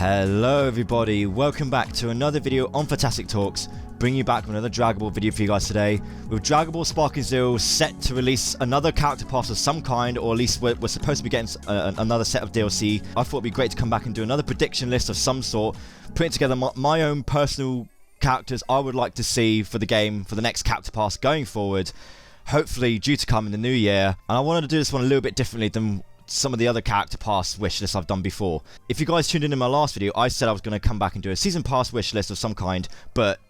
Hello everybody, welcome back to another video on Fantastic Talks, bringing you back with another DragonBall video for you guys today. With DragonBall Sparking Zero set to release another character pass of some kind, or at least we're supposed to be getting another set of DLC. I thought it'd be great to come back and do another prediction list of some sort, putting together my own personal characters I would like to see for the game, for the next character pass going forward, hopefully due to come in the new year. And I wanted to do this one a little bit differently than some of the other character pass wish lists I've done before. If you guys tuned in my last video, I said I was going to come back and do a season pass wish list of some kind, but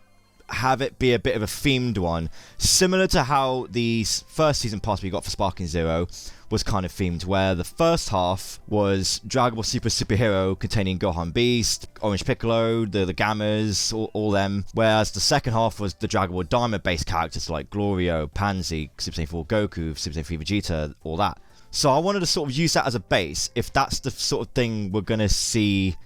have it be a bit of a themed one, similar to how the first season pass we got for Sparking Zero was kind of themed, where the first half was Dragon Ball Superhero containing Gohan Beast, Orange Piccolo, the Gammas, all them, whereas the second half was the Dragon Ball Daima based characters like Glorio, Pansy, Super Saiyan 4 Goku, Super Saiyan 3 Vegeta, all that. So I wanted to sort of use that as a base, if that's the sort of thing we're going to see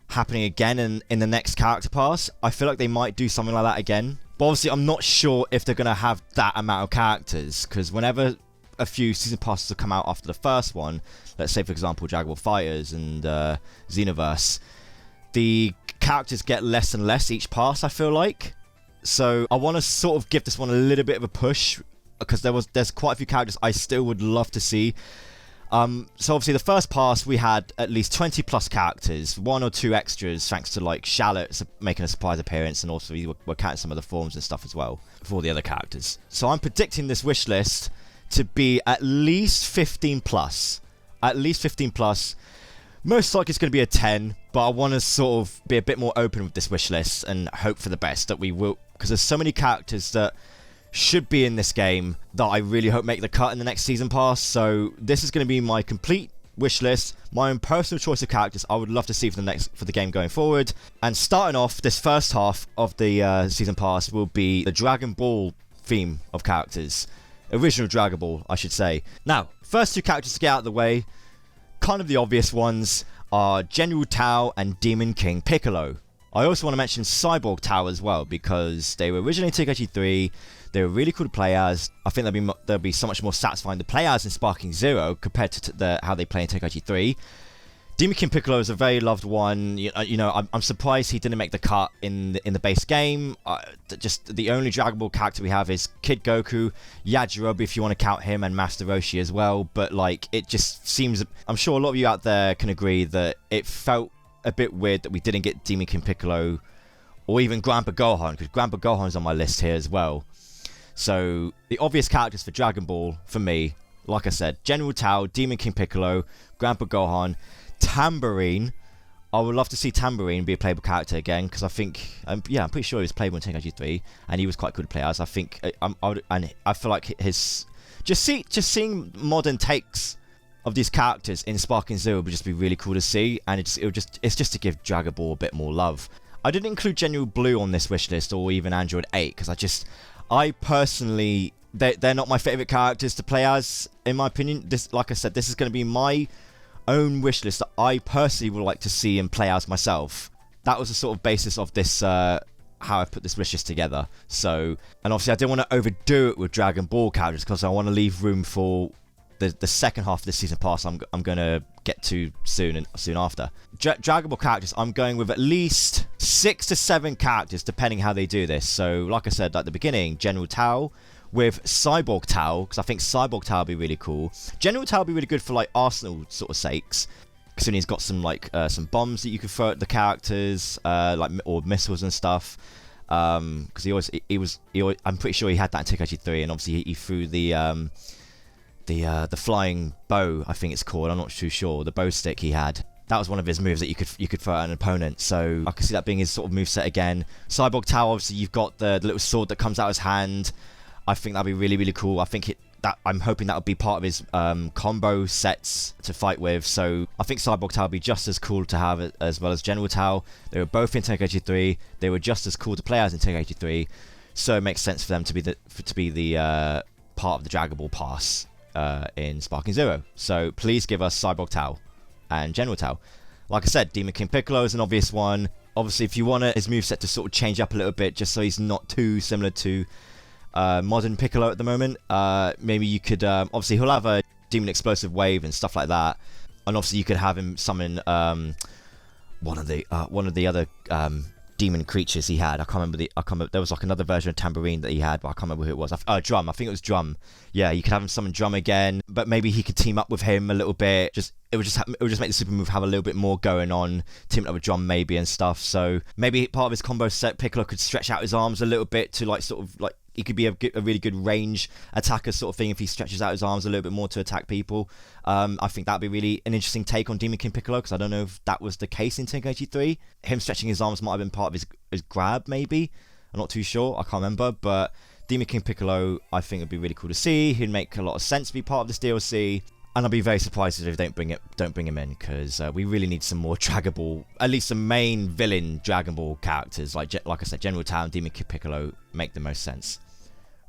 happening again in the next character pass. I feel like they might do something like that again. But obviously I'm not sure if they're going to have that amount of characters, because whenever a few season passes have come out after the first one, let's say for example Dragon Ball Fighters and Xenoverse, the characters get less and less each pass, I feel like. So I want to sort of give this one a little bit of a push, because there's quite a few characters I still would love to see. So obviously the first pass we had at least 20 plus characters, one or two extras thanks to like Shallot making a surprise appearance, and also we're counting some of the forms and stuff as well for the other characters. So I'm predicting this wish list to be at least 15 plus. At least 15 plus. Most likely it's going to be a 10, but I want to sort of be a bit more open with this wish list and hope for the best that we will, because there's so many characters that should be in this game that I really hope make the cut in the next season pass. So this is going to be my complete wish list, my own personal choice of characters I would love to see for the game going forward. And starting off this first half of the season pass will be the Dragon Ball theme of characters, original Dragon Ball I should say. Now first two characters to get out of the way, kind of the obvious ones, are General Tao and Demon King Piccolo. I also want to mention Cyborg Tao as well, because they were originally in Tenkaichi 3. They were really cool to play as. I think they'll be so much more satisfying to play as in Sparking Zero compared to how they play in Tenkaichi 3. Demon King Piccolo is a very loved one. I'm surprised he didn't make the cut in the base game. Just the only Dragon Ball character we have is Kid Goku, Yajirobe if you want to count him, and Master Roshi as well. But like, it just seems. I'm sure a lot of you out there can agree that it felt a bit weird that we didn't get Demon King Piccolo, or even Grandpa Gohan, because Grandpa Gohan's on my list here as well. So the obvious characters for Dragon Ball for me, like I said, General Tao, Demon King Piccolo, Grandpa Gohan, Tambourine. I would love to see Tambourine be a playable character again, because I think, I'm pretty sure he was playable in Tenkaichi 3, and he was quite good to play as. I think, and I feel like his just seeing modern takes of these characters in Sparking Zero would just be really cool to see, and it's just to give Dragon Ball a bit more love. I didn't include General Blue on this wish list, or even Android 8, because I personally, they're not my favourite characters to play as, in my opinion. Like I said, this is going to be my own wish list that I personally would like to see and play as myself. That was the sort of basis of this, how I put this wish list together. So, and obviously I didn't want to overdo it with Dragon Ball characters, because I want to leave room for the second half of this season pass I'm going to get to soon after. Dragon Ball characters, I'm going with at least 6 to 7 characters depending how they do this. So like I said at the beginning, General Tao with Cyborg Tao, because I think Cyborg Tao would be really cool. General Tao would be really good for like Arsenal sort of sakes, because he's got some like some bombs that you can throw at the characters, or missiles and stuff. Because I'm pretty sure he had that in Tenkaichi 3, and obviously he threw the flying bow, I think it's called. I'm not too sure. The bow stick he had. That was one of his moves that you could throw at an opponent. So I can see that being his sort of moveset again. Cyborg Tao, obviously you've got the little sword that comes out of his hand. I think that'd be really, really cool. I think I'm hoping that would be part of his combo sets to fight with. So I think Cyborg Tao would be just as cool to have as well as General Tao. They were both in Tenkaichi 3. They were just as cool to play as in Tenkaichi 3. So it makes sense for them to be the part of the Dragon Ball pass in Sparking Zero. So please give us Cyborg Tao and General Tao. Like I said, Demon King Piccolo is an obvious one. Obviously, if you want his moveset to sort of change up a little bit, just so he's not too similar to modern Piccolo at the moment, maybe you could, obviously he'll have a Demon Explosive Wave and stuff like that, and obviously you could have him summon one of the other demon creatures he had. I can't remember. There was like another version of Tambourine that he had, but I can't remember who it was. Drum. I think it was Drum. Yeah, you could have him summon Drum again, but maybe he could team up with him a little bit. It would just make the super move have a little bit more going on, teaming up with Drum maybe and stuff. So maybe part of his combo set, Piccolo could stretch out his arms a little bit to like sort of like. He could be a really good range attacker sort of thing if he stretches out his arms a little bit more to attack people. I think that'd be really an interesting take on Demon King Piccolo, because I don't know if that was the case in Tenkaichi 3. Him stretching his arms might have been part of his grab, maybe. I'm not too sure. I can't remember. But Demon King Piccolo, I think would be really cool to see. He'd make a lot of sense to be part of this DLC. And I'll be very surprised if they don't bring him in, because we really need some more Dragon Ball, at least some main villain Dragon Ball characters. Like I said, General Tao, Demon King Piccolo make the most sense.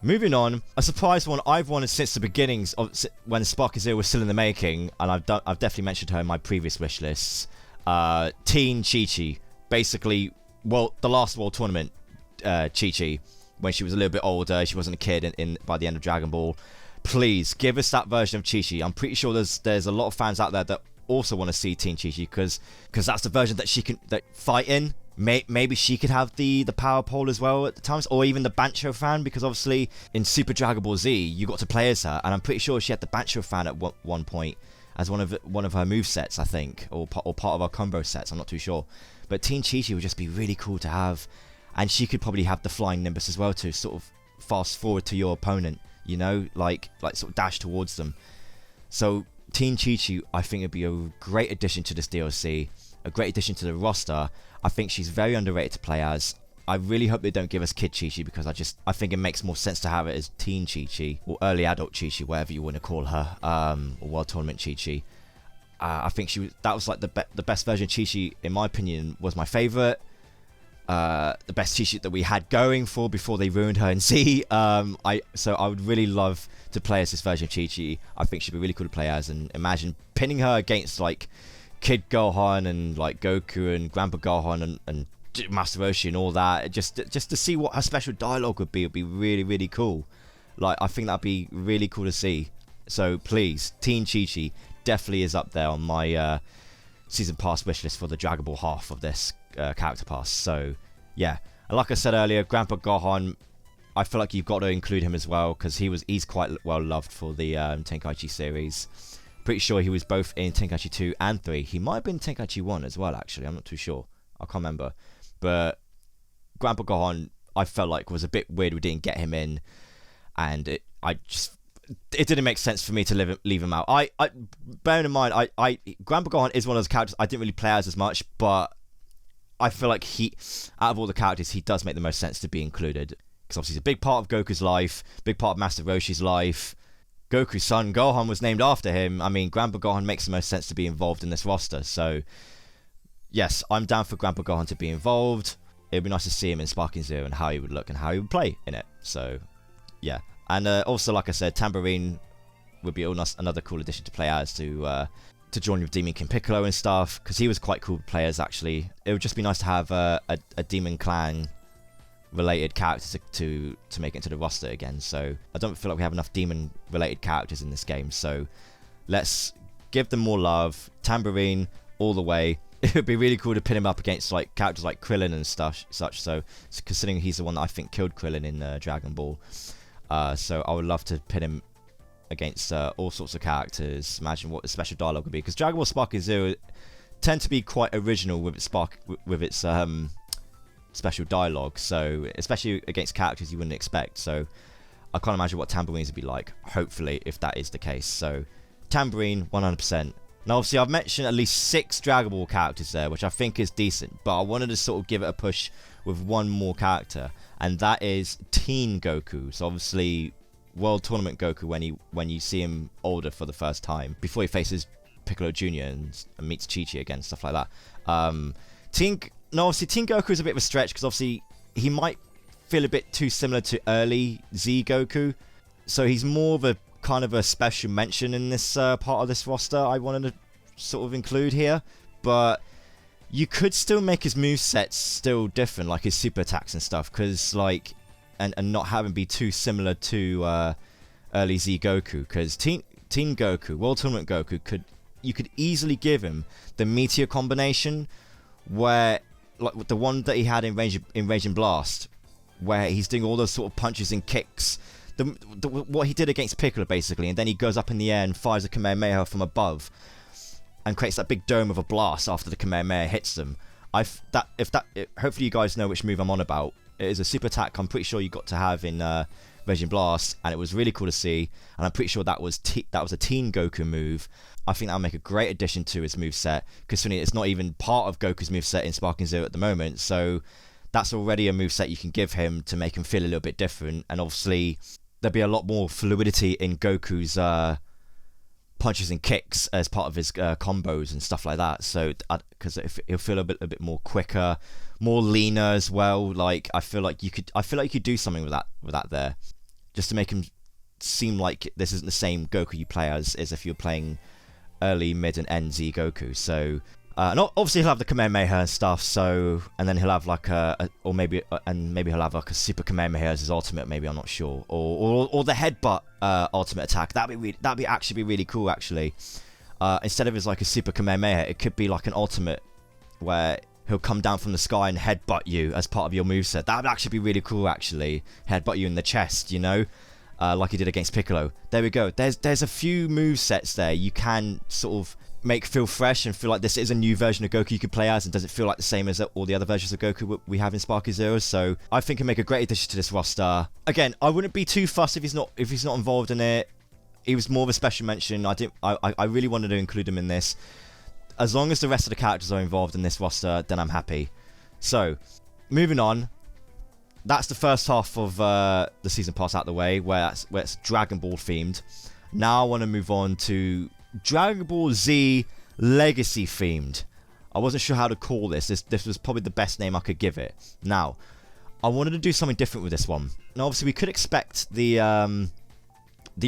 Moving on, a surprise one I've wanted since the beginnings of when Sparking Zero was still in the making, and I've definitely mentioned her in my previous wish lists. Teen Chi-Chi, basically, well, the last World Tournament Chi-Chi, when she was a little bit older, she wasn't a kid by the end of Dragon Ball. Please give us that version of Chi-Chi. I'm pretty sure there's a lot of fans out there that also want to see Teen Chi-Chi, because that's the version that she can fight in. Maybe she could have the power pole as well at the times, or even the Bancho fan, because obviously in Super Dragon Ball Z you got to play as her, and I'm pretty sure she had the Bancho fan at one point as one of her movesets, I think, or part of her combo sets. I'm not too sure, but Teen Chi-Chi would just be really cool to have, and she could probably have the flying Nimbus as well to sort of fast forward to your opponent, you know, like sort of dash towards them. So Teen Chi-Chi, I think, would be a great addition to this DLC, a great addition to the roster. I think she's very underrated to play as. I really hope they don't give us Kid Chi-Chi, because I think it makes more sense to have it as Teen Chi-Chi, or Early Adult Chi-Chi, whatever you want to call her, or World Tournament Chi-Chi. I think that was like the best version of Chi-Chi, in my opinion, was my favourite. The best Chi-Chi that we had going for before they ruined her in Z. So I would really love to play as this version of Chi-Chi. I think she'd be really cool to play as, and imagine pinning her against like Kid Gohan and like Goku and Grandpa Gohan and Master Roshi and all that, just to see what her special dialogue would be really, really cool. Like, I think that'd be really cool to see. So please, Teen Chi-Chi definitely is up there on my season pass wishlist for the Dragon Ball half of this character pass. So yeah, and like I said earlier, Grandpa Gohan, I feel like you've got to include him as well, because he's quite well loved for the Tenkaichi series. Pretty sure he was both in Tenkaichi 2 and 3. He might have been Tenkaichi 1 as well, actually. I'm not too sure. I can't remember. But Grandpa Gohan, I felt like was a bit weird we didn't get him in. And it didn't make sense for me to leave him out. Bearing in mind, Grandpa Gohan is one of those characters I didn't really play as much, but I feel like out of all the characters, he does make the most sense to be included. Because obviously he's a big part of Goku's life, big part of Master Roshi's life. Goku's son, Gohan, was named after him. I mean, Grandpa Gohan makes the most sense to be involved in this roster. So, yes, I'm down for Grandpa Gohan to be involved. It would be nice to see him in Sparking Zero and how he would look and how he would play in it. So, yeah. And also, like I said, Tambourine would be another cool addition to play as to join with Demon King Piccolo and stuff, because he was quite cool players, actually. It would just be nice to have a Demon Clan related characters to make it into the roster again. So I don't feel like we have enough demon related characters in this game, so let's give them more love. Tambourine all the way. It would be really cool to pin him up against like characters like Krillin and such. So considering he's the one that I think killed Krillin in Dragon Ball, so I would love to pin him against all sorts of characters. Imagine what the special dialogue would be, because Dragon Ball Sparking Zero tend to be quite original with its special dialogue, so especially against characters you wouldn't expect. So I can't imagine what Tambourines would be like, hopefully, if that is the case. So Tambourine 100%. Now obviously I've mentioned at least 6 Dragon Ball characters there, which I think is decent, but I wanted to sort of give it a push with one more character, and that is Teen Goku. So obviously World Tournament Goku, when you see him older for the first time, before he faces Piccolo Jr. and meets Chi-Chi again, stuff like that. Obviously Teen Goku is a bit of a stretch, because obviously he might feel a bit too similar to early Z Goku, so he's more of a kind of a special mention in this part of this roster I wanted to sort of include here. But you could still make his movesets still different, like his super attacks and stuff, because like and not have him be too similar to early Z Goku, because Teen Goku, World Tournament Goku, you could easily give him the Meteor combination, where, like the one that he had in Rage and Blast, where he's doing all those sort of punches and kicks. What he did against Piccolo, basically, and then he goes up in the air and fires a Kamehameha from above, and creates that big dome of a blast after the Kamehameha hits them. Hopefully you guys know which move I'm on about. It is a super attack I'm pretty sure you got to have in Rage and Blast, and it was really cool to see, and I'm pretty sure that was a Teen Goku move. I think that'll make a great addition to his moveset, considering it's not even part of Goku's moveset in Sparking Zero at the moment, so that's already a moveset you can give him to make him feel a little bit different, and obviously there'll be a lot more fluidity in Goku's punches and kicks as part of his combos and stuff like that. So, because he'll feel a bit more quicker, more leaner as well. Like I feel like you could do something with that there, just to make him seem like this isn't the same Goku you play as if you're playing early, mid, and end Z Goku. So. And obviously he'll have the Kamehameha and stuff, so, and then he'll have like maybe he'll have like a Super Kamehameha as his ultimate, maybe, I'm not sure, or the headbutt ultimate attack. That'd be actually really cool, actually. Instead of his like a Super Kamehameha, it could be like an ultimate where he'll come down from the sky and headbutt you as part of your moveset. That would actually be really cool, actually. Headbutt you in the chest, you know, like he did against Piccolo. There we go. There's a few movesets there you can sort of make feel fresh and feel like this is a new version of Goku you could play as, and doesn't feel like the same as all the other versions of Goku we have in Sparking Zero. So I think it'd make a great addition to this roster. Again, I wouldn't be too fussed if he's not involved in it. He was more of a special mention. I really wanted to include him in this. As long as the rest of the characters are involved in this roster, then I'm happy. So moving on, that's the first half of the season pass out the way, where it's Dragon Ball themed. Now I want to move on to Dragon Ball Z Legacy themed. I wasn't sure how to call this. This was probably the best name I could give it. Now, I wanted to do something different with this one. Now, obviously, we could expect the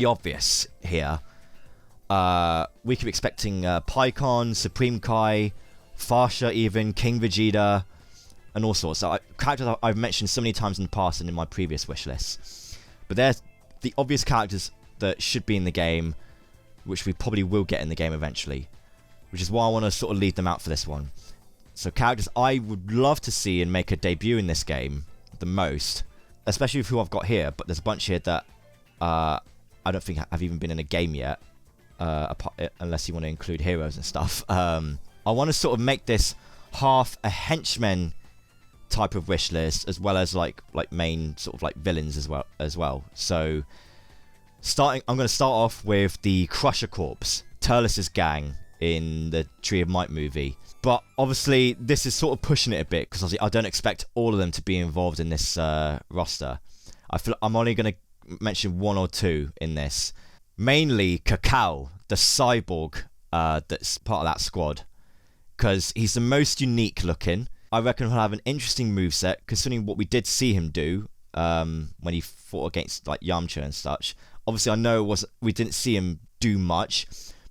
obvious here. We could be expecting Piccon, Supreme Kai, Farsha, even King Vegeta, and all sorts. So characters I've mentioned so many times in the past and in my previous wish lists. But they're the obvious characters that should be in the game, which we probably will get in the game eventually, which is why I want to sort of leave them out for this one. So characters I would love to see and make a debut in this game the most, especially with who I've got here, but there's a bunch here that I don't think have even been in a game yet, unless you want to include heroes and stuff. I want to sort of make this half a henchman type of wish list, as well as like main sort of like villains as well. So I'm going to start off with the Crusher Corps, Turles' gang in the Tree of Might movie. But obviously, this is sort of pushing it a bit, because I don't expect all of them to be involved in this roster. I feel I'm only going to mention one or two in this. Mainly Kakarot, the cyborg that's part of that squad, because he's the most unique looking. I reckon he'll have an interesting moveset, considering what we did see him do when he fought against like Yamcha and such. Obviously, I know we didn't see him do much,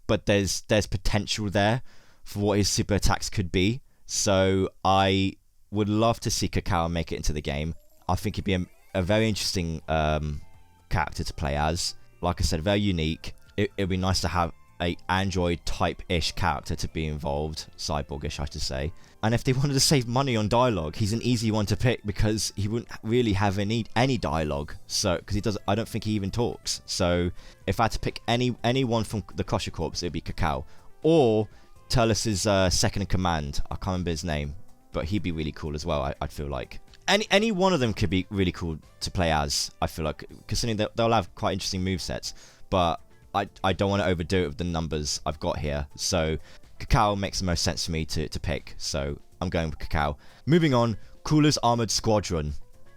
but there's potential there for what his super attacks could be. So I would love to see Kakarot make it into the game. I think he'd be a very interesting character to play as. Like I said, very unique. It'd be nice to have a android type-ish character to be involved, cyborgish I should say. And if they wanted to save money on dialogue, he's an easy one to pick, because he wouldn't really have any dialogue. So because I don't think he even talks. So if I had to pick anyone from the Crusher Corps, it'd be Kakarot, or Turles' second in command. I can't remember his name, but he'd be really cool as well. I'd feel like any one of them could be really cool to play as. I feel like, considering they'll have quite interesting movesets, but I don't want to overdo it with the numbers I've got here. So Kakarot makes the most sense for me to pick. So I'm going with Kakarot. Moving on, Cooler's Armored Squadron.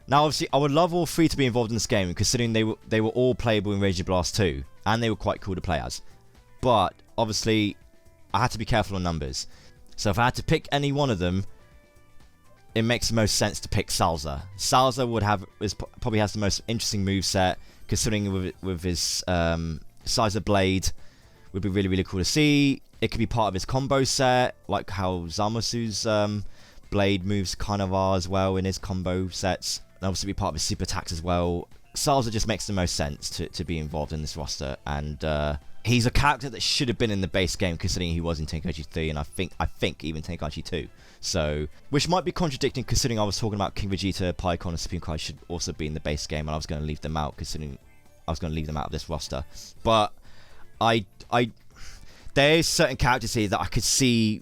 Now, obviously, I would love all three to be involved in this game, considering they were all playable in Rage and Blast 2, and they were quite cool to play as. But obviously, I had to be careful on numbers. So if I had to pick any one of them, it makes the most sense to pick Salza. Salza probably has the most interesting moveset, considering with his size of blade, would be really, really cool to see. It could be part of his combo set, like how Zamasu's blade moves kind of are as well in his combo sets. And obviously be part of his super attacks as well. Salza just makes the most sense to be involved in this roster, and he's a character that should have been in the base game, considering he was in Tenkaichi 3, and I think even Tenkaichi 2. So, which might be contradicting, considering I was talking about King Vegeta, Piccolo, and Supreme Kai should also be in the base game, and I was going to leave them out, considering I was going to leave them out of this roster. But there's certain characters here that I could see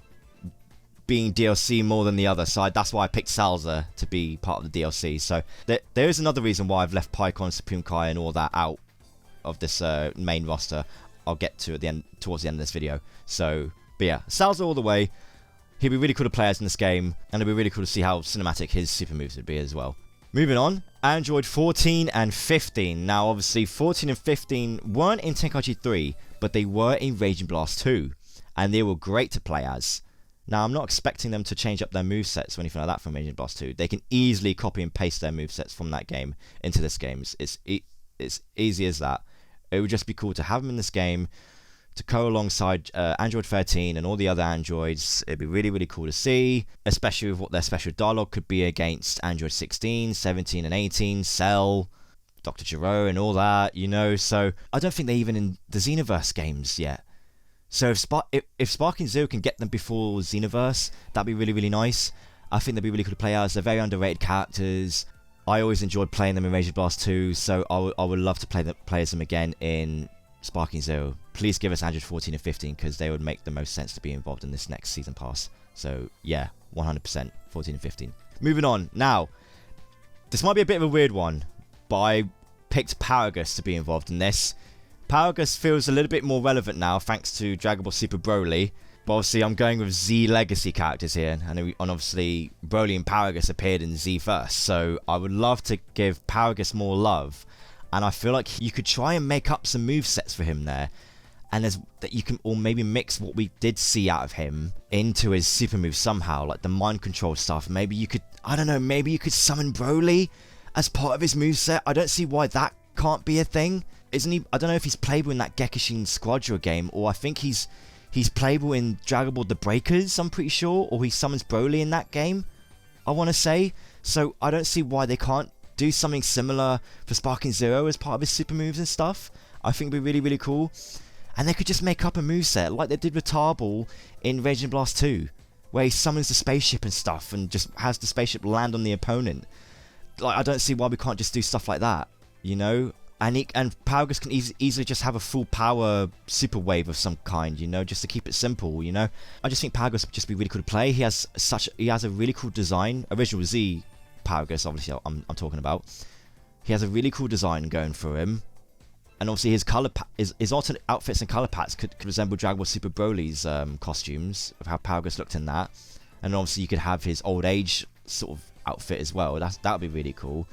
being DLC more than the other, so that's why I picked Salza to be part of the DLC. So there is another reason why I've left Piccolo and Supreme Kai and all that out of this main roster. I'll get to at the end, towards the end of this video. So, but yeah, Salza all the way. He'll be really cool to play as in this game, and it'll be really cool to see how cinematic his super moves would be as well. Moving on, Android 14 and 15. Now, obviously, 14 and 15 weren't in Tenkaichi 3, but they were in Raging Blast 2, and they were great to play as. Now, I'm not expecting them to change up their movesets or anything like that from Raging Blast 2. They can easily copy and paste their movesets from that game into this game. It's easy as that. It would just be cool to have them in this game, to go alongside Android 13 and all the other androids. It'd be really, really cool to see, especially with what their special dialogue could be against Android 16, 17, and 18, Cell, Dr. Gero, and all that, you know. So I don't think they're even in the Xenoverse games yet. So if Sparking Zero can get them before Xenoverse, that'd be really, really nice. I think they'd be really cool to play as. They're very underrated characters. I always enjoyed playing them in Raging Blast 2, so I would love to play as them again in Sparking Zero. Please give us Android 14 and 15, because they would make the most sense to be involved in this next season pass. So yeah, 100% 14 and 15. Moving on. Now, this might be a bit of a weird one, but I picked Paragus to be involved in this. Paragus feels a little bit more relevant now, thanks to Dragon Ball Super Broly. But obviously, I'm going with Z Legacy characters here, and obviously, Broly and Paragus appeared in Z first, so I would love to give Paragus more love, and I feel like you could try and make up some movesets for him there, and that you can, or maybe mix what we did see out of him into his super moves somehow, like the mind control stuff. Maybe you could, I don't know, maybe you could summon Broly as part of his moveset. I don't see why that can't be a thing. Isn't he? I don't know if he's playable in that Gekishin Squadra game, or I think he's playable in Dragon Ball The Breakers, I'm pretty sure, or he summons Broly in that game, I want to say. So I don't see why they can't do something similar for Sparking Zero as part of his super moves and stuff. I think it'd be really, really cool. And they could just make up a moveset like they did with Tarball in Raging Blast 2, where he summons the spaceship and stuff and just has the spaceship land on the opponent. Like, I don't see why we can't just do stuff like that, you know? And Paragus can easily just have a full power super wave of some kind, you know, just to keep it simple, you know. I just think Paragus would just be really cool to play. He has a really cool design. Original Z Paragus, obviously, I'm talking about. He has a really cool design going for him, and obviously his alternate outfits and color palettes could resemble Dragon Ball Super Broly's costumes of how Paragus looked in that. And obviously you could have his old age sort of outfit as well. That would be really cool.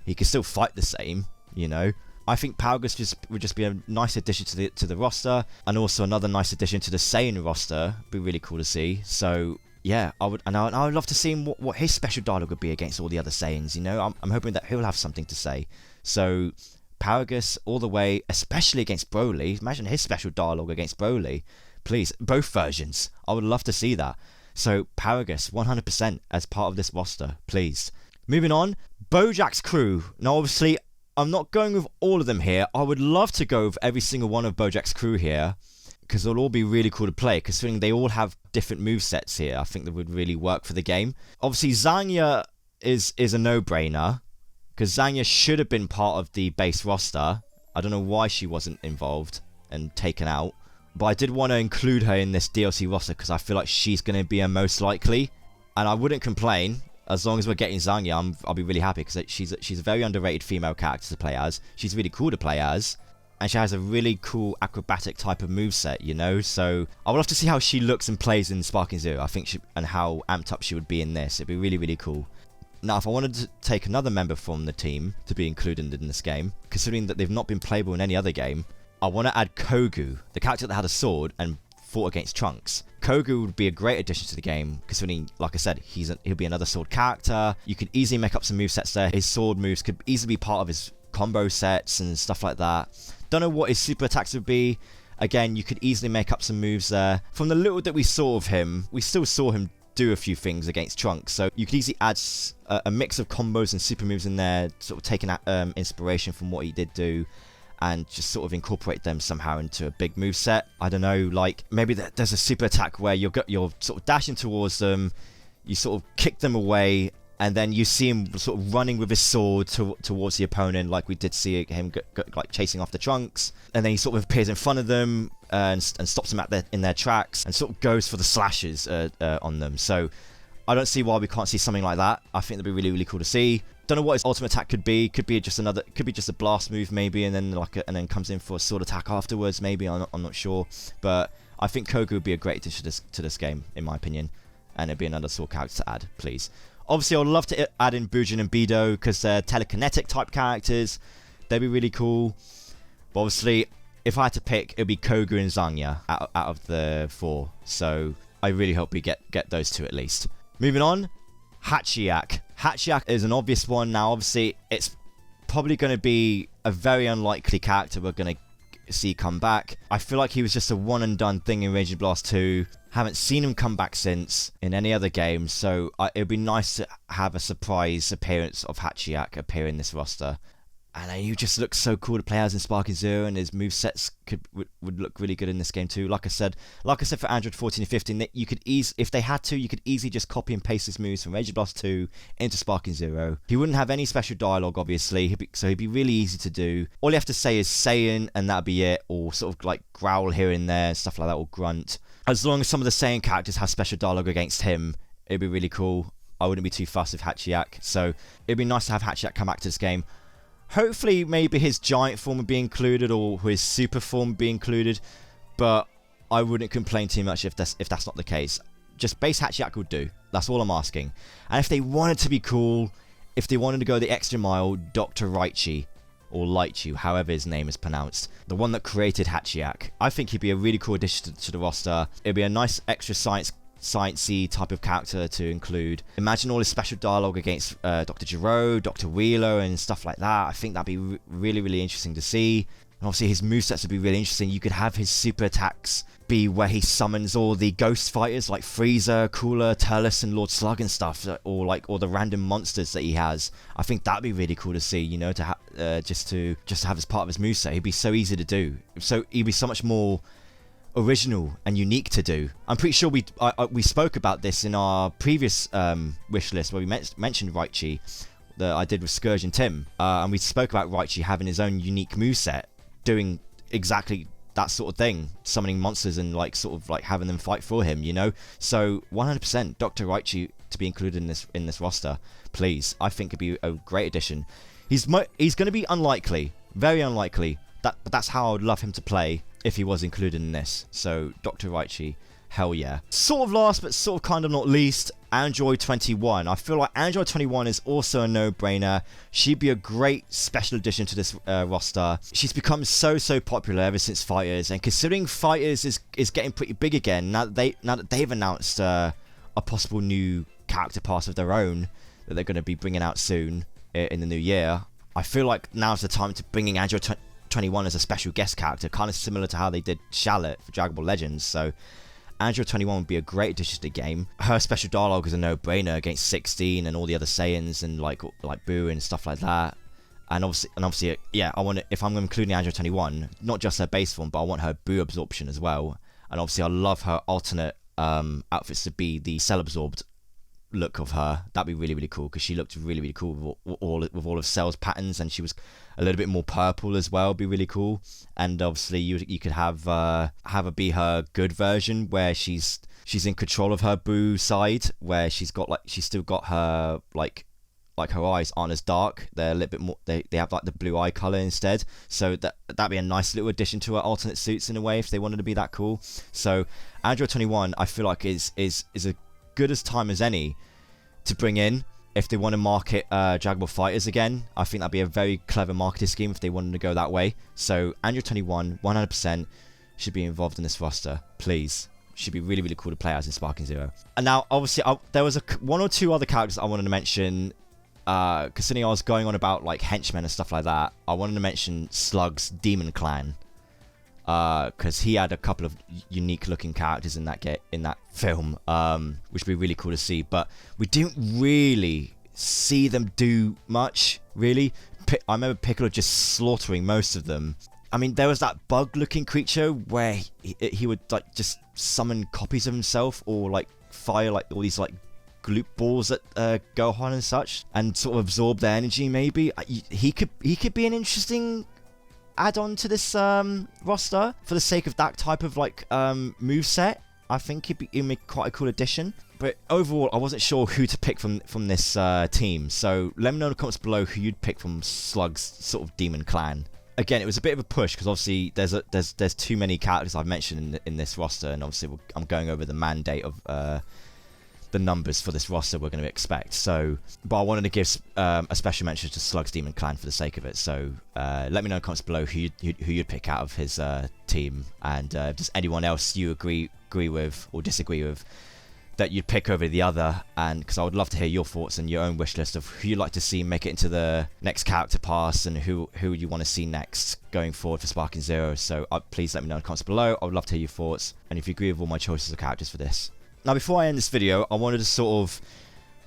He could still fight the same, you know. I think Paragus would just be a nice addition to the roster, and also another nice addition to the Saiyan roster. Be really cool to see. So yeah, I would love to see him what his special dialogue would be against all the other Saiyans. You know, I'm hoping that he'll have something to say. So Paragus all the way, especially against Broly. Imagine his special dialogue against Broly. Please, both versions. I would love to see that. So Paragus 100% as part of this roster, please. Moving on, Bojack's crew. Now obviously, I'm not going with all of them here. I would love to go with every single one of Bojack's crew here, because they'll all be really cool to play, considering they all have different movesets here. I think that would really work for the game. Obviously, Zanya is a no-brainer, because Zanya should have been part of the base roster. I don't know why she wasn't involved and taken out, but I did want to include her in this DLC roster, because I feel like she's going to be a most likely, and I wouldn't complain. As long as we're getting Zanya, I'll be really happy, because she's a very underrated female character to play as. She's really cool to play as, and she has a really cool acrobatic type of moveset, you know. So I would love to see how she looks and plays in Sparking Zero. I think and how amped up she would be in this. It'd be really, really cool. Now, if I wanted to take another member from the team to be included in this game, considering that they've not been playable in any other game, I want to add Kogu, the character that had a sword and fought against Trunks. Kogu would be a great addition to the game, considering, like I said, he'll be another sword character. You could easily make up some movesets there. His sword moves could easily be part of his combo sets and stuff like that. Don't know what his super attacks would be. Again, you could easily make up some moves there. From the little that we saw of him, we still saw him do a few things against Trunks, so you could easily add a mix of combos and super moves in there, sort of taking inspiration from what he did do, and just sort of incorporate them somehow into a big move set. I don't know, like maybe there's a super attack where you're sort of dashing towards them, you sort of kick them away, and then you see him sort of running with his sword towards the opponent, like we did see him like chasing after Trunks, and then he sort of appears in front of them and stops them in their tracks and sort of goes for the slashes on them. So I don't see why we can't see something like that. I think that'd be really, really cool to see. Don't know what his ultimate attack could be. Could be just a blast move maybe, and then comes in for a sword attack afterwards. Maybe I'm not sure, but I think Kogu would be a great addition to this game, in my opinion, and it'd be another sword character to add, please. Obviously, I'd love to add in Bujin and Bido because they're telekinetic type characters. They'd be really cool. But obviously, if I had to pick, it'd be Kogu and Zanya out of the 4. So I really hope we get those 2 at least. Moving on, Hachiyak. Hachiyak is an obvious one. Now, obviously, it's probably going to be a very unlikely character we're going to see come back. I feel like he was just a one and done thing in Raging Blast 2. Haven't seen him come back since in any other game, so it would be nice to have a surprise appearance of Hachiyak appear in this roster. And he just looks so cool to play as in Sparking Zero, and his movesets would look really good in this game too. Like I said for Android 14 and 15, you could if they had to, you could easily just copy and paste his moves from Raging Blast 2 into Sparking Zero. He wouldn't have any special dialogue, obviously, so he'd be really easy to do. All you have to say is Saiyan, and that'd be it, or sort of like growl here and there, stuff like that, or grunt. As long as some of the Saiyan characters have special dialogue against him, it'd be really cool. I wouldn't be too fussed with Hachiyak, so it'd be nice to have Hachiyak come back to this game. Hopefully, maybe his giant form would be included, or his super form would be included, but I wouldn't complain too much if that's not the case. Just base Hachiyak would do. That's all I'm asking. And if they wanted to be cool, if they wanted to go the extra mile, Dr. Raichi, or Lighchu, however his name is pronounced, the one that created Hachiyak, I think he'd be a really cool addition to the roster. It'd be a nice extra sciencey type of character to include. Imagine all his special dialogue against Dr. Gero, Dr. Wheeler, and stuff like that. I think that'd be really, really interesting to see. And obviously his movesets would be really interesting. You could have his super attacks be where he summons all the ghost fighters like Frieza, Cooler, Turles, and Lord Slug and stuff, or the random monsters that he has. I think that'd be really cool to see, you know, just to have as part of his moveset. He'd be so easy to do. So he'd be so much more original and unique to do. I'm pretty sure we spoke about this in our previous wish list where we mentioned Raichi that I did with Scourge and Tim, and we spoke about Raichi having his own unique moveset, doing exactly that sort of thing, summoning monsters and sort of having them fight for him, you know. So 100% Dr. Raichi to be included in this roster, please. I think it'd be a great addition. He's going to be unlikely, very unlikely. But that's how I would love him to play if he was included in this. So Dr. Raichi, hell yeah. Sort of last, but sort of kind of not least, Android 21. I feel like Android 21 is also a no-brainer. She'd be a great special addition to this roster. She's become so popular ever since Fighters, and considering Fighters is getting pretty big again now that they've announced a possible new character pass of their own that they're going to be bringing out soon in the new year. I feel like now's the time to bring in Android 21 as a special guest character, kind of similar to how they did Charlotte for Dragon Ball Legends. So Android 21 would be a great addition to the game. Her special dialogue is a no-brainer against 16 and all the other Saiyans and like Boo and stuff like that. And obviously, yeah, if I'm including Android 21, not just her base form, but I want her Boo absorption as well. And obviously, I love her alternate outfits to be the cell absorbed look of her. That'd be really, really cool because she looked really, really cool with all of Cell's patterns, and she was a little bit more purple as well. Be really cool. And obviously you could have her be her good version where she's in control of her Boo side, where she's still got her like her eyes aren't as dark. They're a little bit more, they have like the blue eye color instead. So that'd be a nice little addition to her alternate suits in a way if they wanted to be that cool. So Android 21 I feel like is a good as time as any to bring in if they want to market Dragon Ball Fighters again. I think that'd be a very clever marketing scheme if they wanted to go that way. So Android 21 100% should be involved in this roster, please. Should be really, really cool to play as in Sparking Zero. And now obviously there was one or two other characters I wanted to mention, considering I was going on about like henchmen and stuff like that. I wanted to mention Slug's Demon Clan, because he had a couple of unique looking characters in that film, which would be really cool to see, but we didn't really see them do much, really. I remember Piccolo just slaughtering most of them, I mean, there was that bug-looking creature where he would like just summon copies of himself, or like fire like all these like gloop balls at Gohan and such, and sort of absorb their energy. Maybe he could be an interesting add-on to this roster for the sake of that type of like moveset. I think he'd make quite a cool addition. But overall, I wasn't sure who to pick from this team. So let me know in the comments below who you'd pick from Slug's sort of demon clan. Again, it was a bit of a push because obviously there's too many characters I've mentioned in this roster, and obviously I'm going over the mandate of the numbers for this roster we're going to expect. So, but I wanted to give a special mention to Slug's demon clan for the sake of it. So let me know in the comments below who you'd pick out of his team, and if there's anyone else you agree with or disagree with that you'd pick over the other, and because I would love to hear your thoughts and your own wish list of who you'd like to see make it into the next character pass, and who you want to see next going forward for Sparking Zero. So please let me know in the comments below. I would love to hear your thoughts, and if you agree with all my choices of characters for this. Now, before I end this video, I wanted to sort of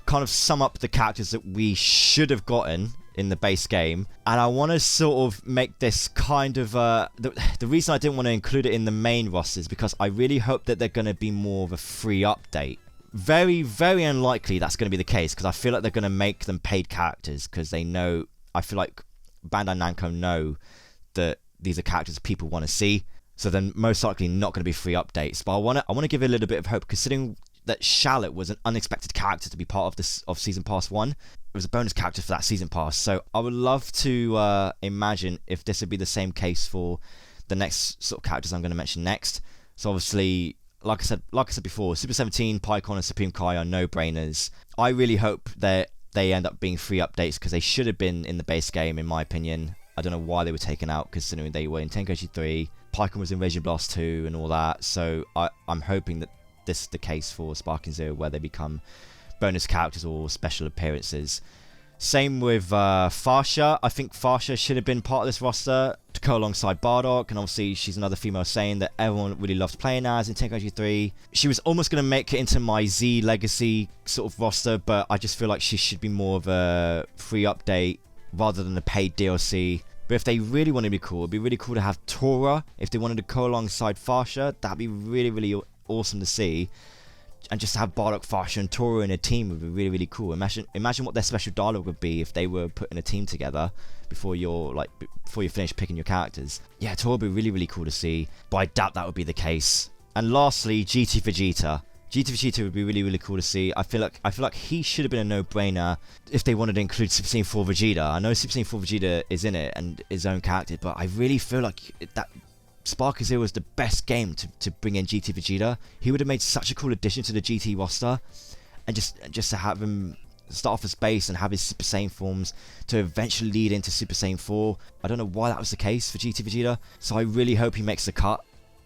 kind of sum up the characters that we should have gotten in the base game, and I want to sort of make this kind of the reason I didn't want to include it in the main roster is because I really hope that they're going to be more of a free update. Very, very unlikely that's going to be the case, because I feel like they're going to make them paid characters, because they know, I feel like Bandai Namco know that these are characters people want to see, so then most likely not going to be free updates. But I want to give it a little bit of hope, considering that Charlotte was an unexpected character to be part of Season Pass 1. It was a bonus character for that Season Pass, so I would love to imagine if this would be the same case for the next sort of characters I'm going to mention next. So obviously, like I said before, Super 17, Piccolo, and Supreme Kai are no-brainers. I really hope that they end up being free updates, because they should have been in the base game, in my opinion. I don't know why they were taken out, considering they were in Tenkaichi 3, Piccolo was in Raging Blast 2, and all that. So I'm hoping that this is the case for Sparking Zero, where they become bonus characters or special appearances. Same with Farsha. I think Farsha should have been part of this roster to go alongside Bardock, and obviously she's another female Saiyan that everyone really loves playing as in Tenkaichi 3. She was almost going to make it into my Z Legacy sort of roster, but I just feel like she should be more of a free update rather than a paid DLC. But if they really want to be cool, it'd be really cool to have Tora. If they wanted to go alongside Farsha, that'd be really, really awesome to see. And just to have Bardock, Farsha, and Tora in a team would be really, really cool. Imagine what their special dialogue would be if they were putting a team together before you finish picking your characters. Yeah, Tora would be really, really cool to see, but I doubt that would be the case. And lastly, GT Vegeta. GT Vegeta would be really, really cool to see. I feel like he should have been a no-brainer if they wanted to include Super Saiyan 4 Vegeta. I know Super Saiyan 4 Vegeta is in it and his own character, but I really feel like that Sparking Zero was the best game to bring in GT Vegeta. He would have made such a cool addition to the GT roster, and just to have him start off as base and have his Super Saiyan forms to eventually lead into Super Saiyan 4. I don't know why that was the case for GT Vegeta, so I really hope he makes the cut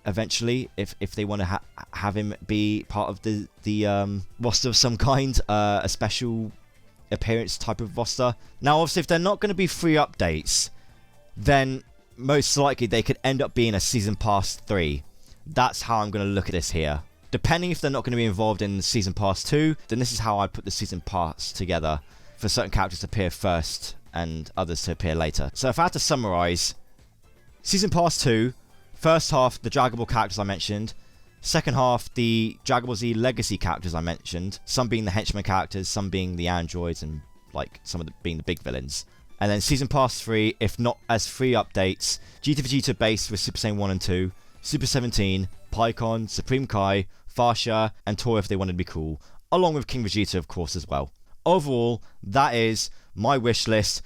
eventually if they want to have him be part of the roster of some kind, a special appearance type of roster. Now obviously if they're not going to be free updates, then most likely they could end up being a Season Pass 3. That's how I'm going to look at this here. Depending if they're not going to be involved in Season Pass 2, then this is how I'd put the Season Pass together, for certain characters to appear first and others to appear later. So if I had to summarise, Season Pass 2, first half the Dragon Ball characters I mentioned, second half the Dragon Ball Z Legacy characters I mentioned, some being the henchman characters, some being the androids, and like some of being the big villains. And then Season Pass 3, if not as free updates, GT Vegeta base with Super Saiyan 1 and 2, Super 17, Piccolo, Supreme Kai, Farsha, and Tora if they wanted to be cool, along with King Vegeta of course as well. Overall, that is my wish list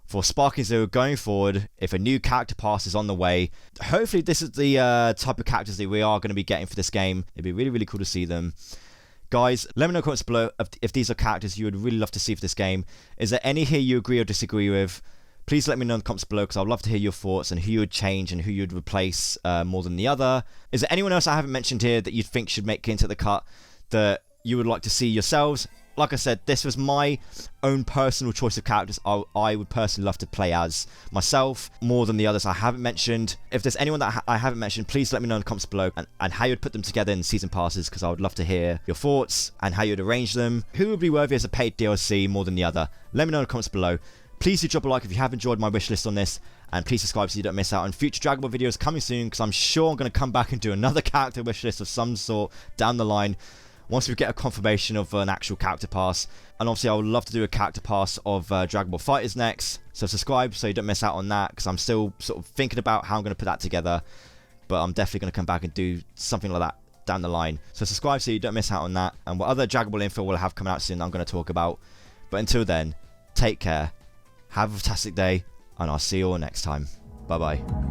for Sparking Zero going forward if a new character pass is on the way. Hopefully this is the type of characters that we are going to be getting for this game. It'd be really, really cool to see them. Guys, let me know in the comments below if these are characters you would really love to see for this game. Is there any here you agree or disagree with? Please let me know in the comments below, because I'd love to hear your thoughts and who you would change and who you would replace more than the other. Is there anyone else I haven't mentioned here that you think should make it into the cut that you would like to see yourselves? Like I said, this was my own personal choice of characters I would personally love to play as myself, more than the others I haven't mentioned. If there's anyone that I haven't mentioned, please let me know in the comments below and how you'd put them together in season passes, because I would love to hear your thoughts and how you'd arrange them. Who would be worthy as a paid DLC more than the other? Let me know in the comments below. Please do drop a like if you have enjoyed my wish list on this, And please subscribe so you don't miss out on future Dragon Ball videos coming soon, because I'm sure I'm going to come back and do another character wish list of some sort down the line once we get a confirmation of an actual character pass. And obviously I would love to do a character pass of Dragon Ball FighterZ next, so subscribe so you don't miss out on that, because I'm still sort of thinking about how I'm going to put that together, but I'm definitely going to come back and do something like that down the line. So subscribe so you don't miss out on that, and what other Dragon Ball info we'll have coming out soon I'm going to talk about. But until then, take care, have a fantastic day, and I'll see you all next time. Bye bye.